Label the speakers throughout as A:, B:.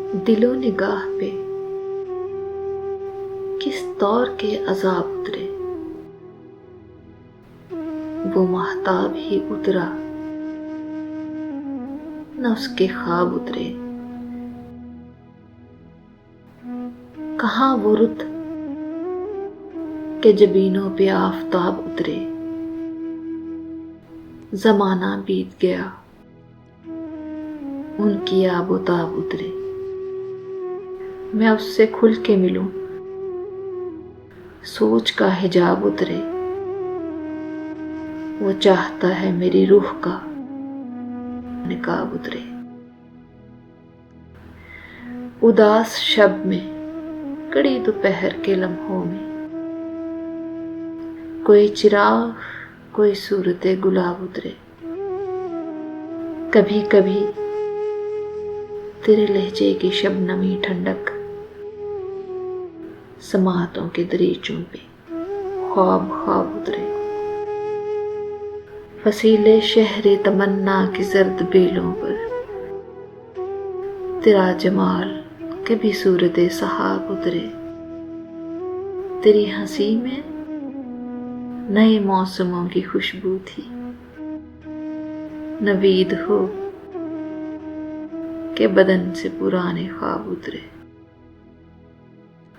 A: दिलो निगाह पे किस दौर के अजाब उतरे, वो महताब ही उतरा न उसके ख्वाब उतरे। कहाँ वो रुत के जबीनों पे आफताब उतरे, जमाना बीत गया उनकी आबोताब उतरे। मैं उससे खुल के मिलूं, सोच का हिजाब उतरे। वो चाहता है मेरी रूह का निकाब उतरे। उदास शब में कड़ी दोपहर के लम्हों में कोई चिराग कोई सूरते गुलाब उतरे। कभी कभी तेरे लहजे की शबनमी ठंडक समातों के दरीचों पे ख्वाब ख्वाब उतरे। फसीले शहरे तमन्ना की जर्द बेलों पर तेरा जमाल कभी सूरते सहाब उतरे। तेरी हंसी में नए मौसमों की खुशबू थी, नवीद हो के बदन से पुराने ख्वाब उतरे।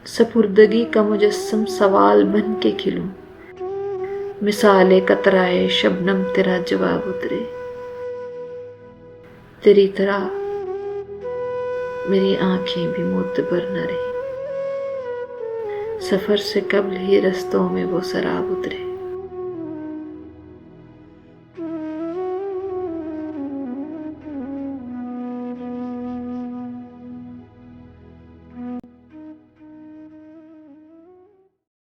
A: सपुर्दगी का मुजस्सम सवाल बन के खिलूं, मिसाले कतराए शबनम तेरा जवाब उतरे। तेरी तरह मेरी आंखें भी मोतबर न रही, सफर से कबल ही रस्तों में वो सराब उतरे।